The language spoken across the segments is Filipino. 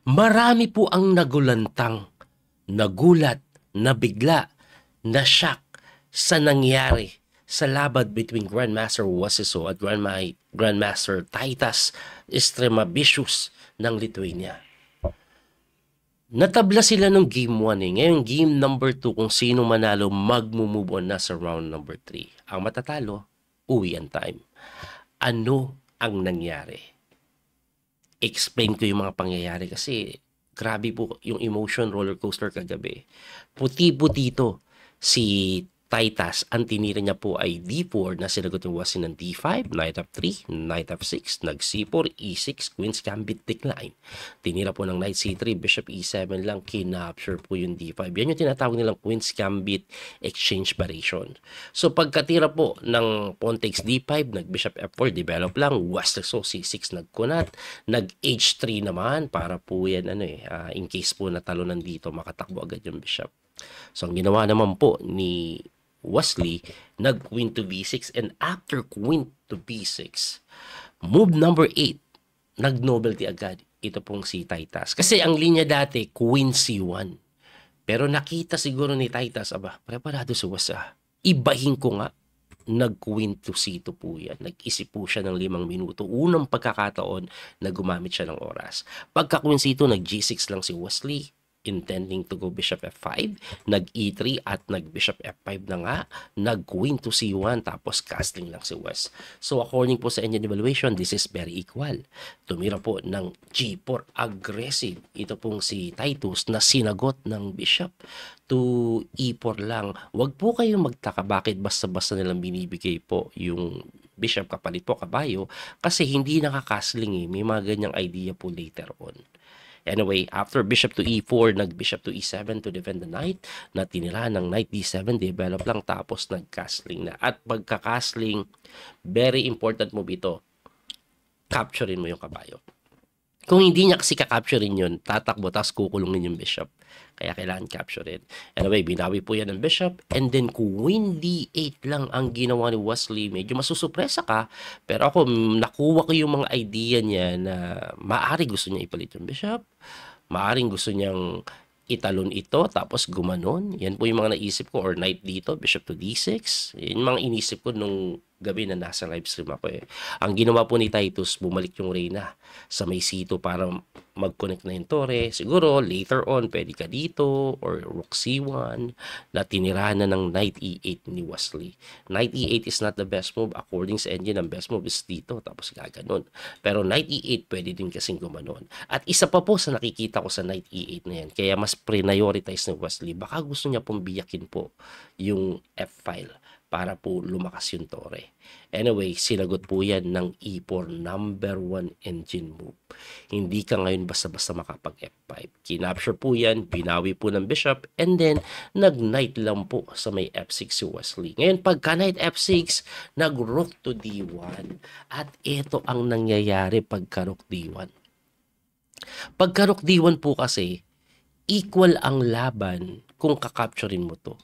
Marami po ang nagulantang, nagulat, nabigla, na-shock sa nangyari sa laban between Grandmaster Wasiso at Grandmaster Titus Stremabitius ng Lithuania. Natabla sila ng game 1 eh. Ngayon, game number 2, kung sino manalo, mag-move on na sa round number 3. Ang matatalo, uwi ang time. Ano ang nangyari? Explain ko yung mga pangyayari kasi grabe po yung emotion roller coaster kagabi. Puti-puti to. Si Titus, ang tinira niya po ay D4 na sinagot yung Wasin ng D5, Knight F3, Knight F6, nag C4, E6, Queen's Gambit decline. Tinira po ng Knight C3, Bishop E7 lang, kinapture po yung D5. Yan yung tinatawag nilang Queen's Gambit exchange variation. So pagkatira po ng pawn takes D5, nag Bishop F4, develop lang, Westeso C6 nagkunat, nag H3 naman para po yan in case po natalo nandito makatakbo agad yung bishop. So ang ginawa naman po ni Wesley, nag queen to B6, and after queen to B6, move number 8, nag nobility agad ito pong si Titus. Kasi ang linya dati queen C1. Pero nakita siguro ni Titus, preparado si Wes ibahin ko nga. Nag-queen to C2 po yan. Nag-isip po siya ng 5 minuto. Unang pagkakataon na gumamit siya ng oras. Pagka-queen C2, nag-G6 lang si Wesley, intending to go Bishop F5, nag-E3 at nag-Bishop F5 na nga, nag-Queen to C1, tapos casting lang si West. So according po sa engine evaluation, this is very equal. Tumira po ng G4, aggressive. Ito pong si Titus na sinagot ng Bishop to E4 lang. Huwag po kayong magtaka bakit basta-basta nilang binibigay po yung Bishop kapalit po kabayo kasi hindi nakakasling eh. May mga ganyang idea po later on. Anyway, after Bishop to E4, nag-Bishop to E7 to defend the Knight, na tinira ng Knight D7, develop lang, tapos nag-castling na. At pagka-castling, very important move ito, capturein mo yung kabayo. Kung hindi niya kasi ka-capturein yun, tatakbo, tapos kukulungin yung bishop. Kaya kailangan capturein. Anyway, binawi po yan ng bishop. And then, queen D8 lang ang ginawa ni Wesley. Medyo masusupresa ka. Pero ako, nakuha ko yung mga idea niya na maaari gusto niya ipalit yung bishop. Maaring gusto niyang italon ito, tapos gumanon. Yan po yung mga naisip ko. Or knight dito, bishop to D6. Yan yung mga inisip ko nung gabi na nasa live stream ako eh. Ang ginawa po ni Titus, bumalik yung Reyna sa may C2 para mag-connect na yung Torre. Siguro, later on, pwede ka dito, or Rook C1, na tinirahan na ng Knight E8 ni Wesley. Knight E8 is not the best move. According sa engine, ang best move is dito, tapos gaganon. Pero Knight E8, pwede din kasing gumanon. At isa pa po sa nakikita ko sa Knight E8 na yan, kaya mas prioritize ni Wesley, baka gusto niya pong biyakin po yung F-file para po lumakas yung Torre. Anyway, sinagot po yan ng E4, number 1 engine move. Hindi ka ngayon basta-basta makapag F5. Kinapture po yan, binawi po ng bishop, and then nag-knight lang po sa may F6 si Wesley. Ngayon, pagka knight F6, nag-rook to D1. At ito ang nangyayari pagka rook D1. Pagka rook D1 po kasi, equal ang laban kung kakapturein mo to.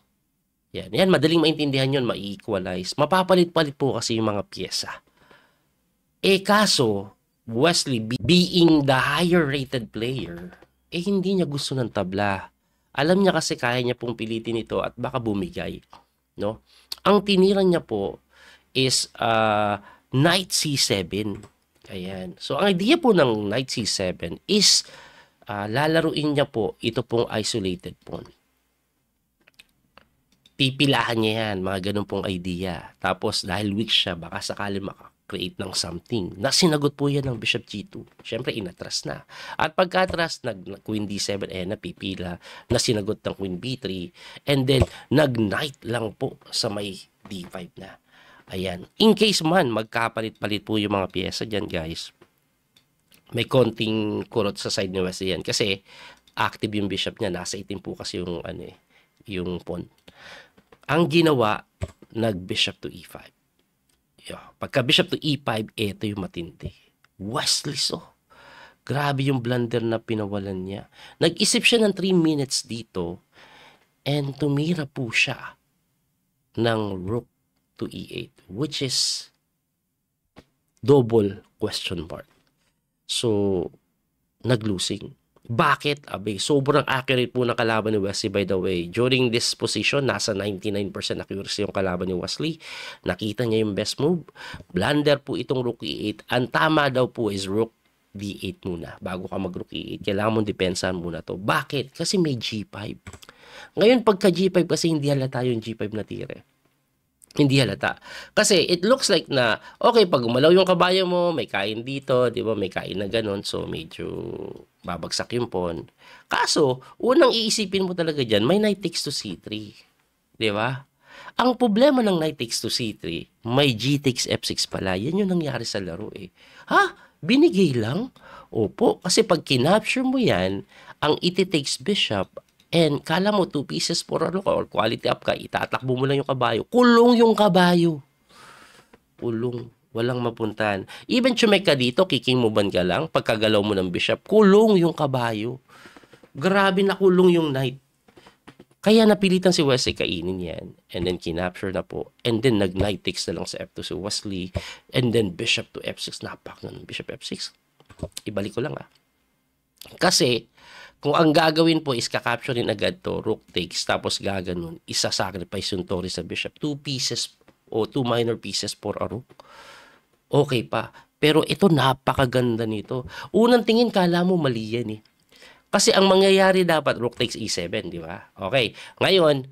Yan, madaling maintindihan yun, ma-equalize. Mapapalit-palit po kasi yung mga pyesa. Kaso, Wesley, being the higher rated player, hindi niya gusto ng tabla. Alam niya kasi kaya niya pong pilitin ito at baka bumigay. No? Ang tinira niya po is Knight C7. Ayan. So, ang idea po ng Knight C7 is lalaruin niya po ito pong isolated pawn. Pipilahan niya yan, mga ganun pong idea. Tapos dahil weak siya, baka sakali maka-create ng something. Nasinagot po yan ng Bishop G2. Siyempre, inatras na. At pagka-atras, nag-Queen D7, napipila. Nasinagot ng Queen B3. And then, nag-Knight lang po sa may D5 na. Ayan. In case man, magkapalit-palit po yung mga pyesa dyan, guys. May konting kurot sa side ni Wesley yan. Kasi, active yung bishop niya. Nasa itim po kasi yung, yung pawn. Ang ginawa, nag-bishop to E5. Pagka bishop to E5, ito yung matindi. Wesley, grabe yung blunder na pinawalan niya. Nag-isip siya ng 3 minutes dito, and tumira po siya ng rook to E8, which is double question mark. So, nag-losing. Bakit? Abay, sobrang accurate po ng kalaban ni Wesley by the way. During this position, nasa 99% accuracy yung kalaban ni Wesley. Nakita niya yung best move. Blunder po itong rook e8. Ang tama daw po is rook d8 muna. Bago ka mag-rook e8, kailangan mong depensahan muna to. Bakit? Kasi may g5. Ngayon, pagka g5 kasi hindi halata yung g5 na tire. Hindi halata. Kasi it looks like na, okay, pag gumalaw yung kabayo mo, may kain dito, di ba? May kain na ganun. So, medyo babagsak yung pawn. Kaso, unang iisipin mo talaga dyan, may knight takes to c3. Di ba? Ang problema ng knight takes to c3, may g takes f6 pala. Yan yung nangyari sa laro eh. Ha? Binigay lang? Opo. Kasi pag kinapture mo yan, ang iti takes bishop, and kala mo 2 pieces for a rook or quality up ka, itatakbo mo lang yung kabayo. Kulong yung kabayo. Kulong. Walang mapuntahan. Even chumek ka dito, kicking mo ban ka lang, pagkagalaw mo ng bishop, kulong yung kabayo. Grabe na kulong yung knight. Kaya napilitan si Wesley kainin yan. And then kinapture na po. And then nag-knight takes na lang sa f2 si Wesley. And then bishop to f6. Napak na ng bishop f6. Ibalik ko lang Kasi, kung ang gagawin po is kakapturein agad to, rook takes, tapos gaganon, isa-sacrifice yung Torre sa bishop. 2 pieces o 2 minor pieces for a rook. Okay pa. Pero ito, napakaganda nito. Unang tingin, kala mo mali yan eh. Kasi ang mangyayari dapat, rook takes e7, di ba? Okay. Ngayon,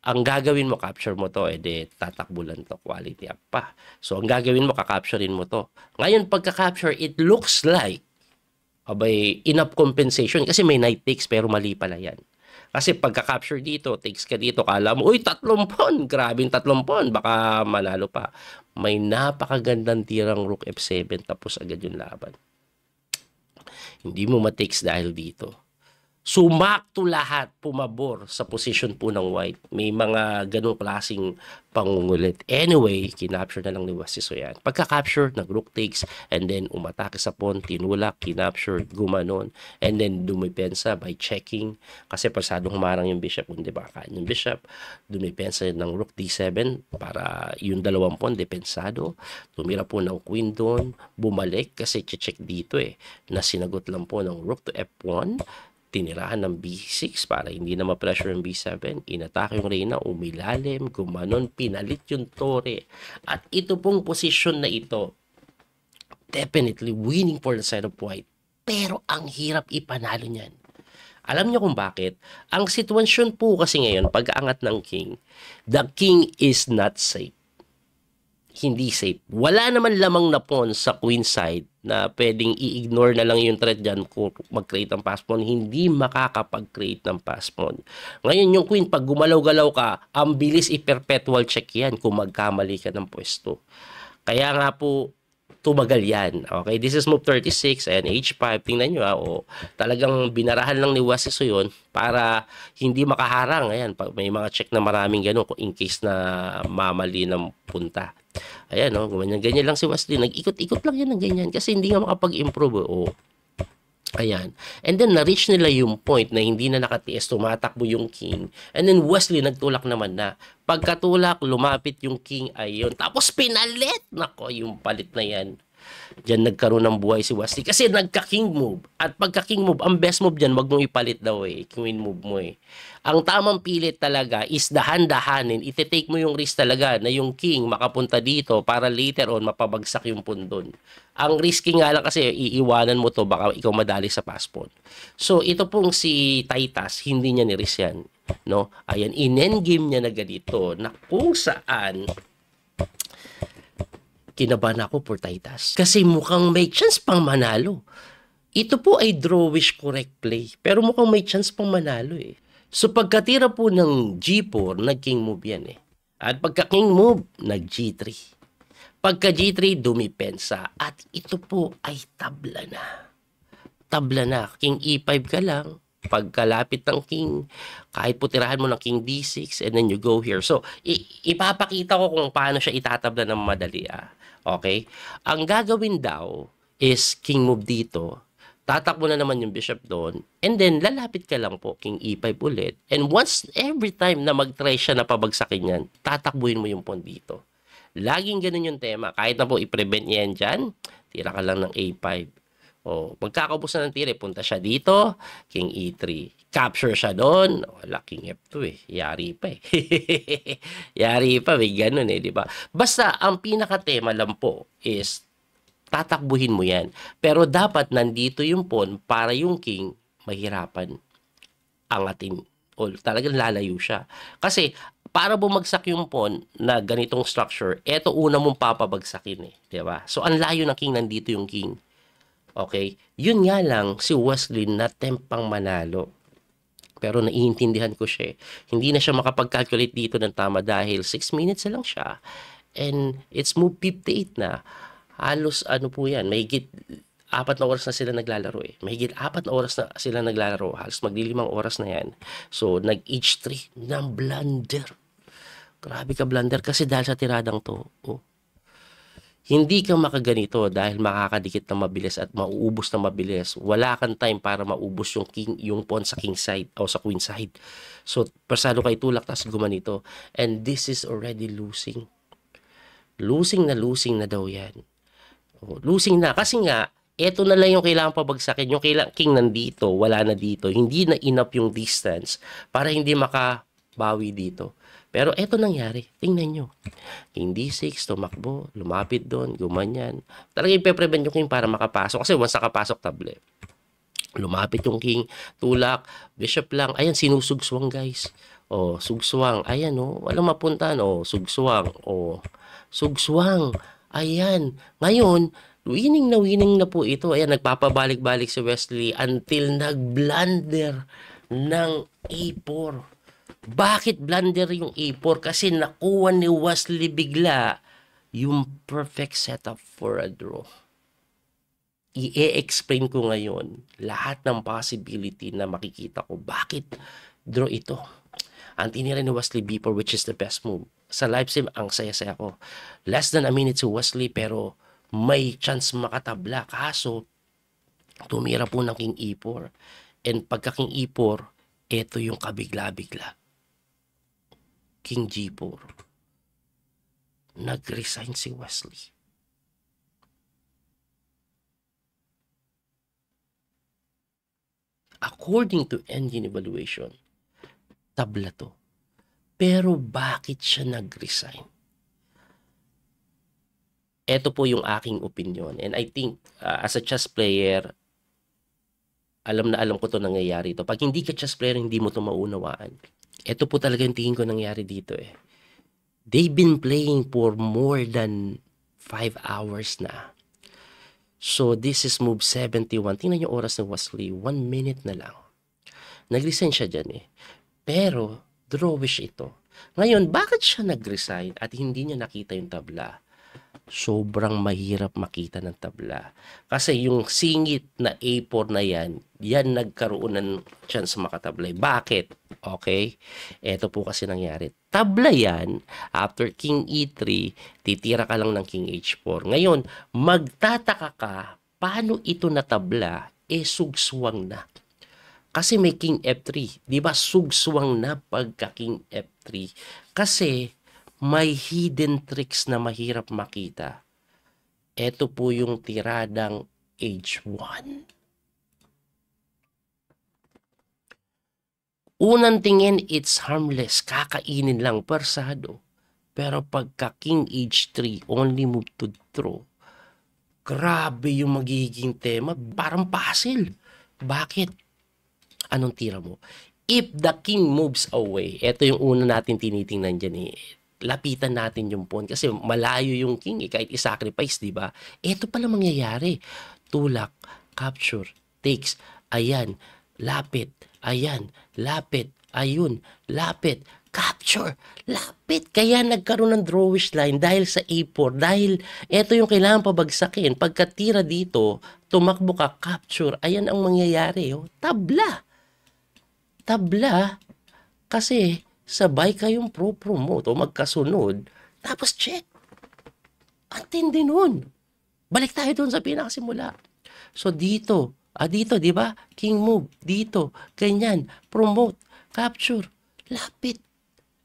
ang gagawin mo, capture mo to, edi tatakbulan to, quality up pa. So, ang gagawin mo, kakapturein mo to. Ngayon, pagka-capture, it looks like abay, enough compensation kasi may knight takes pero mali pala yan. Kasi pagka-capture dito, takes ka dito, kala mo, uy, 3 pawn, grabing 3 pawn, baka manalo pa. May napakagandang tirang rook f7 tapos agad yung laban. Hindi mo matakes dahil dito. Sumakto lahat, pumabor sa position po ng white. May mga ganong klaseng pangungulit. Anyway, kinapture na lang ni Wesley so yan. Pagka-capture, nag-rook takes, and then umatake sa pawn, tinulak, kinapture, gumanon, and then dumipensa by checking. Kasi pasadong humarang yung bishop, hindi ba kain yung bishop, dumipensa ng rook d7 para yung 2 pawn, depensado. Tumira po ng queen doon, bumalik kasi check dito eh, na sinagot lang po ng rook to f1, tinirahan ng b6 para hindi na ma-pressure yung b7, inatake yung reyna, umilalim, gumanon, pinalit yung tore. At ito pong posisyon na ito, definitely winning for the side of white. Pero ang hirap ipanalo niyan. Alam niyo kung bakit? Ang sitwasyon po kasi ngayon, pag-aangat ng king, the king is not safe. Hindi safe. Wala naman lamang na pawn sa queen side na pwedeng i-ignore na lang yung threat dyan kung mag-create ng pass pawn. Hindi makakapag-create ng pass pawn. Ngayon yung queen, pag gumalaw-galaw ka, ang bilis i-perpetual check yan kung magkamali ka ng pwesto. Kaya nga po, tumagal yan. Okay, this is move 36 and h5. Tingnan nyo talagang binarahan lang ni Wesley so yun para hindi makaharang. Ayan, may mga check na maraming gano'n in case na mamali ng punta. Ayan, ganyan lang si Wesley. Nag-ikot-ikot lang yan ng ganyan kasi hindi nga makapag-improve. Ayan. And then, na-reach nila yung point na hindi na nakatiis, tumatakbo yung king. And then, Wesley nagtulak naman na. Pagkatulak, lumapit yung king, ayun. Tapos, pinalit! Nako, yung palit na yan. Diyan nagkaroon ng buhay si Wesley. Kasi nagka-king move. At pagka-king move, ang best move dyan, wag mong ipalit daw queen move mo Ang tamang pilit talaga is dahan-dahanin. Iti-take mo yung risk talaga na yung king makapunta dito para later on mapabagsak yung pundon. Ang risky nga lang kasi iiwanan mo to baka ikaw madali sa pass pawn. So ito pong si Titus, hindi niya ni-risk yan. No? Ayan, in-endgame niya na ganito na kung saan kinabahan ako for Titus. Kasi mukhang may chance pang manalo. Ito po ay drawish correct play. Pero mukhang may chance pang manalo So pagkatira po ng G4, nag-king move yan At pagka-king move, nag-G3. Pagka-G3, dumipensa. At ito po ay tabla na. Tabla na. King E5 ka lang. Pagkalapit ng king, kahit putirahan mo ng king D6, and then you go here. So, ipapakita ko kung paano siya itatabla ng madali Okay? Ang gagawin daw is king move dito. Tatakbo na naman yung bishop doon. And then, lalapit ka lang po, king E5 ulit. And once, every time na mag-try siya na pabagsakin yan, tatakbuhin mo yung pawn dito. Laging ganun yung tema. Kahit na po i-prevent yan dyan, tira ka lang ng A5. O, pagkakaubos na ng tira, punta siya dito, king e3. Capture siya doon. Wala, king f2 eh. Yari pa eh. Yari pa, may ganun eh, di ba? Basta, ang pinaka-tema lang po is, tatakbuhin mo yan. Pero dapat nandito yung pawn para yung king mahirapan angatin o talagang lalayo siya. Kasi, para bumagsak yung pawn na ganitong structure, eto una mong papabagsakin eh. Di ba? So, ang layo ng king, nandito yung king. Okay? Yun nga lang, si Wesley na tempang manalo. Pero naiintindihan ko siya. Hindi na siya makapag-calculate dito ng tama dahil 6 minutes na lang siya. And it's move 58 na. Halos ano po yan, mahigit 4 na oras na sila naglalaro eh. Mahigit 4 na oras na sila naglalaro. Halos maglilimang oras na yan. So, nag-H3 ng blunder. Grabe ka blunder kasi dahil sa tiradang to. Oh. Hindi ka makaganito dahil makakadikit na mabilis at mauubos na mabilis. Wala kang time para maubos yung king, yung pawn sa king side o sa queen side. So, pasado kay tulak tas gumanito. And this is already losing. Losing na daw yan. O, losing na. Kasi nga, eto na lang yung kailangan pabagsakin. Yung king nandito, wala na dito. Hindi na enough yung distance para hindi makabawi dito. Pero eto nangyari, tingnan nyo. King D6, tumakbo, lumapit doon, gumanyan. Talagang ipe-prevent yung king para makapasok. Kasi once nakapasok, table. Lumapit yung king, tulak, bishop lang. Ayan, sinusugswang guys. O, sugswang. Ayan, o, walang mapuntahan. O, sugswang. O, sugswang. Ayan. Ngayon, winning na po ito. Ayan, nagpapabalik-balik si Wesley until nag-blunder ng A4. Bakit blunder yung A4? Kasi nakuha ni Wesley bigla yung perfect setup for a draw. I-explain ko ngayon lahat ng possibility na makikita ko. Bakit draw ito? Ang tinira ni Wesley B4 which is the best move. Sa live sim, ang saya-saya ko. Less than a minute si Wesley pero may chance makatabla. Kaso, tumira po ng King E4. And pagka King E4, ito yung kabigla-bigla. King G4. Nag-resign si Wesley. According to engine evaluation, tabla to. Pero bakit siya nag-resign? Ito po yung aking opinion. And I think, as a chess player, alam na alam ko to nangyayari ito. Pag hindi ka chess player, hindi mo to maunawaan. Ito po talaga yung tingin ko nangyari dito eh. They've been playing for more than 5 hours na. So, this is move 71. Tingnan yung oras ng Wesley. 1 minute na lang. Nag-resign siya dyan eh. Pero, drawish ito. Ngayon, bakit siya nag-resign at hindi niya nakita yung tabla? Sobrang mahirap makita ng tabla. Kasi yung singit na A4 na yan nagkaroon ng chance makatablay. Bakit? Okay? Ito po kasi nangyari. Tabla yan, after King E3, titira ka lang ng King H4. Ngayon, magtataka ka, paano ito natabla? Sugswang na. Kasi may King F3. Di ba sugswang na pagka King F3? Kasi may hidden tricks na mahirap makita. Ito po yung tiradang H1. Unang tingin, it's harmless. Kakainin lang, persado. Pero pagka King H3, only move to draw, grabe yung magiging tema. Parang puzzle. Bakit? Anong tira mo? If the king moves away, ito yung una natin tinitingnan dyan eh. Lapitan natin yung pawn kasi malayo yung king eh, kahit i-sacrifice, di ba? Ito pala mangyayari. Tulak, capture, takes, ayan, lapit, ayan, lapit, ayun, lapit, capture, lapit. Kaya nagkaroon ng drawish line dahil sa A4, dahil ito yung kailangan pabagsakin. Pagkatira dito, tumakbo ka, capture, ayan ang mangyayari. Oh. Tabla. Tabla, kasi sabay kayong pro-promote o magkasunod, tapos check. Ang tindi nun. Balik tayo dun sa pinakasimula. So dito, di ba? King move, dito, ganyan, promote, capture, lapit.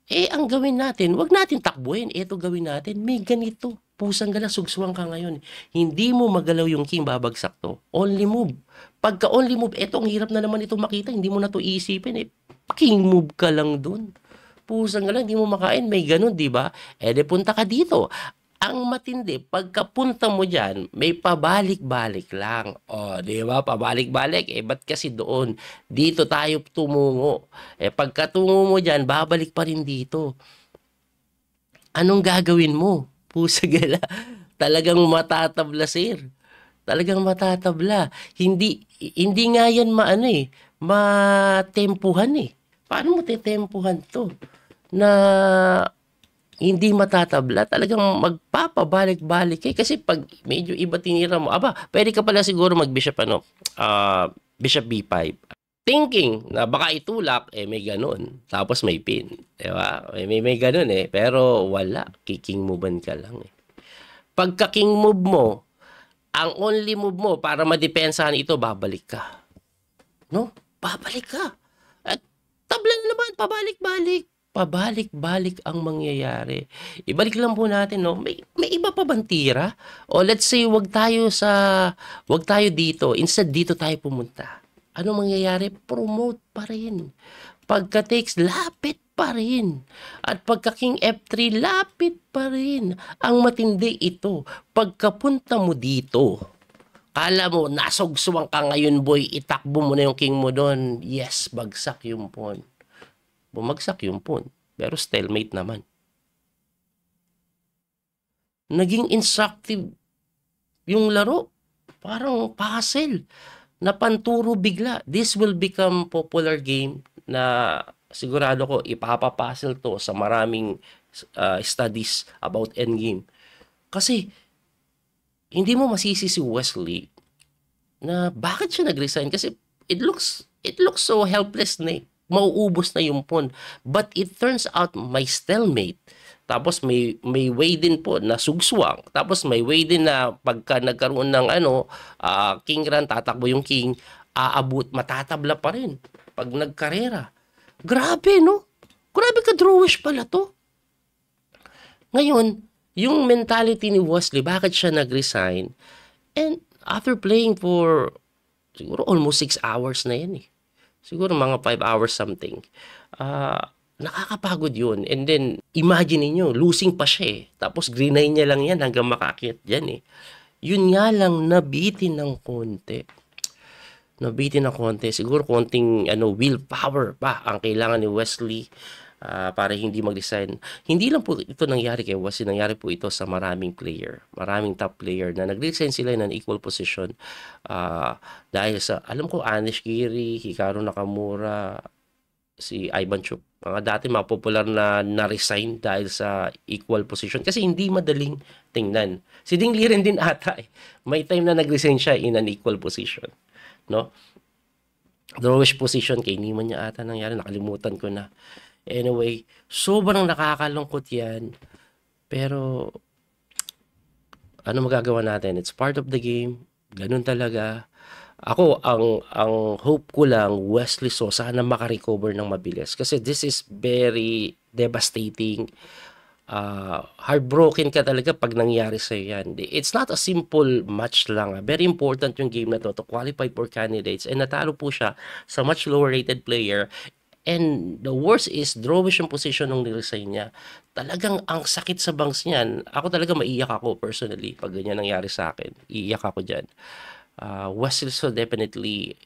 Ang gawin natin, wag natin takbuhin, ito gawin natin, may ganito. Pusang gala, sugsuan ka ngayon. Hindi mo magalaw yung king, babagsak to. Only move. Pagka only move, eto, ang hirap na naman ito makita. Hindi mo na to iisipin eh. King move ka lang dun. Pusang gala, hindi mo makain. May ganun, di ba? Eh, de punta ka dito. Ang matindi, pagkapunta mo dyan, may pabalik-balik lang. O, di ba? Pabalik-balik. Eh, ba't kasi doon? Dito tayo tumungo. Eh, pagkatungo mo dyan, babalik pa rin dito. Anong gagawin mo? Pusagala. Talagang matatabla, sir. Talagang matatabla. Hindi nga yan matempuhan eh. Paano mo tetempuhan to? Na hindi matatabla, talagang magpapabalik-balik eh. Kasi pag medyo iba tinira mo, pwede ka pala siguro mag-bishop bishop b5. Thinking na baka itulak, may ganun. Tapos may pin. Diba? May ganun eh. Pero wala. King movean ka lang eh. Pagka king move mo, ang only move mo para madepensahan ito, babalik ka. No? Babalik ka. At tabla na naman, pabalik-balik. Pabalik-balik ang mangyayari. Ibalik lang po natin, no? May iba pa bang tira? O let's say, wag tayo dito. Instead, dito tayo pumunta. Ano mangyayari? Promote pa rin. Pagka takes, lapit pa rin. At pagka king F3, lapit pa rin. Ang matindi ito, pagkapunta mo dito, kala mo, nasugsuan ka ngayon, boy, itakbo mo na yung king mo doon. Yes, bagsak yung pawn. Bumagsak yung pawn. Pero stalemate naman. Naging instructive yung laro. Parang puzzle. Napanturo bigla. This will become popular game na sigurado ko ipapapuzzle to sa maraming studies about endgame. Kasi hindi mo masisi si Wesley na bakit siya nag-resign kasi it looks so helpless na eh. Mauubos na yung pawn. But it turns out may stalemate. Tapos may way din po na sugswang. Tapos may way din na pagka nagkaroon ng king run, tatakbo yung king, aabot, matatabla pa rin pag nagkarera. Grabe, no? Grabe ka drawish pala to. Ngayon, yung mentality ni Wesley, bakit siya nag-resign? And after playing for siguro almost 6 hours na yan eh. Siguro mga 5 hours something. Nakakapagod yun. And then, imagine niyo losing pa siya eh. Tapos grinay niya lang yan hanggang makakit dyan eh. Yun nga lang, nabitin ng konti. Siguro konting willpower pa ang kailangan ni Wesley para hindi mag-resign. Hindi lang po ito nangyari kay Wesley. Nangyari po ito sa maraming player. Maraming top player na nag-resign sila ng equal position. Dahil sa, alam ko, Anish Giri, Hikaru Nakamura, si Ivan Chuk. Mga dati mga popular na na-resign dahil sa equal position. Kasi hindi madaling tingnan. Si Ding Liren din ata eh. May time na nag-resign siya in an equal position. No? Drawish position kay Neiman niya ata nangyari. Nakalimutan ko na. Anyway, sobrang nakakalungkot yan. Pero, ano magagawa natin? It's part of the game. Ganun talaga. Ako, ang hope ko lang, Wesley So, sana makarecover ng mabilis. Kasi this is very devastating. Heartbroken ka talaga pag nangyari sa'yo yan. It's not a simple match lang. Very important yung game na to qualify for candidates. And natalo po siya sa much lower rated player. And the worst is, drawish yung position nung niresign niya. Talagang ang sakit sa bangs niyan. Ako talaga maiyak ako personally pag ganyan nangyari sa akin. Iiyak ako dyan. Wesley So definitely,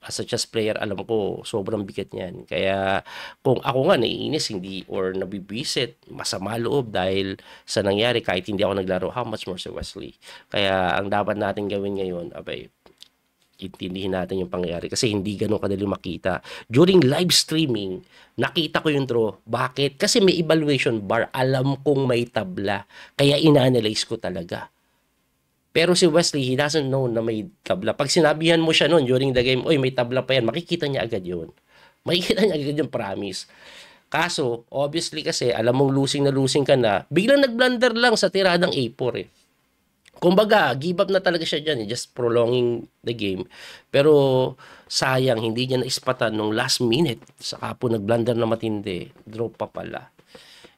as a chess player, alam ko, sobrang bigat niyan. Kaya kung ako nga naiinis, or nabibisit, masama loob dahil sa nangyari kahit hindi ako naglaro, how much more si Wesley. Kaya ang dapat natin gawin ngayon, intindihin natin yung pangyayari kasi hindi ganun kadali makita. During live streaming, nakita ko yung draw. Bakit? Kasi may evaluation bar. Alam kong may tabla. Kaya ina-analyze ko talaga. Pero si Wesley, he doesn't know na may tabla. Pag sinabihan mo siya noon during the game, oy, may tabla pa yan, makikita niya agad yun. Makikita niya agad yung promise. Kaso, obviously kasi, alam mong losing ka na, biglang nag-blunder lang sa tiradang A4 eh. Kumbaga, give up na talaga siya dyan, just prolonging the game. Pero sayang, hindi niya naispatan nung last minute. Saka po nag-blunder na matindi. Draw pa pala.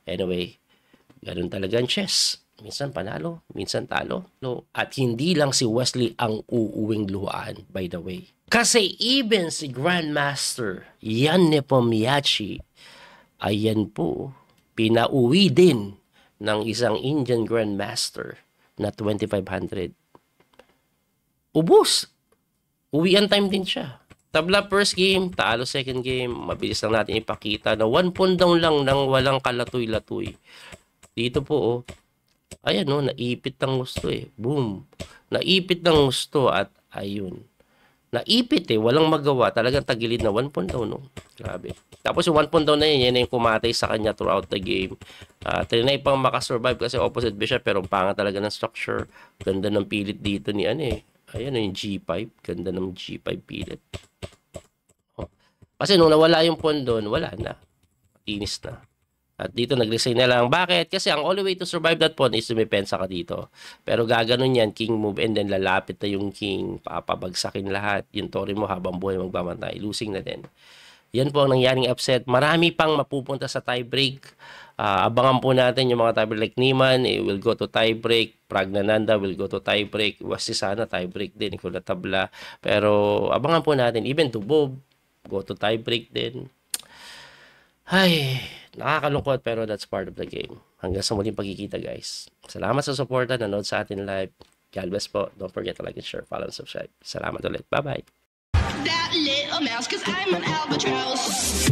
Anyway, ganun talaga ang chess. minsan panalo, minsan talo. At hindi lang si Wesley ang uuwing luhaan, by the way. Kasi even si Grandmaster Yan Nepomniachtchi, ayan po, pinauwi din ng isang Indian Grandmaster na 2,500. Ubus. Uwian time din siya. Tabla first game, talo second game. Mabilis lang natin ipakita na 1 pundong lang nang walang kalatoy-latoy. Dito po, oh. Ayan, oh, naipit ng gusto eh. Boom. Naipit ng gusto at ayun. Naipit eh, walang magawa. Talagang tagilid na 1 pundaw, no? Grabe. Tapos yung 1 pundaw na yun, yan yung kumatay sa kanya throughout the game. Trinay pang makasurvive kasi opposite bishop, pero panga talaga ng structure. Ganda ng pilit dito ni ano eh. Ayan, yung G5. Ganda ng G5 pilit. Kasi nung nawala yung pawn doon, wala na. Tinis na. At dito nag-resign na lang. Bakit? Kasi ang only way to survive that pawn is dumipensa ka dito. Pero gaganon yan, king move, and then lalapit na yung king, papabagsakin lahat. Yung tori mo habang buhay magbabantay. Losing na din. Yan po ang nangyaring upset. Marami pang mapupunta sa tiebreak. Abangan po natin yung mga tiebreak like Niemann, will go to tiebreak. Pragnananda will go to tiebreak. Wasti sana tiebreak din, ikaw na tabla. Pero abangan po natin. Even to Bob, go to tiebreak din. Ay, nakakalungkot pero that's part of the game. Hanggang sa muling pagkikita, guys. Salamat sa suporta, nanood sa atin live. God bless po. Don't forget to like and share, follow and subscribe. Salamat ulit. Bye-bye. That little mouse, 'cause I'm an albatross.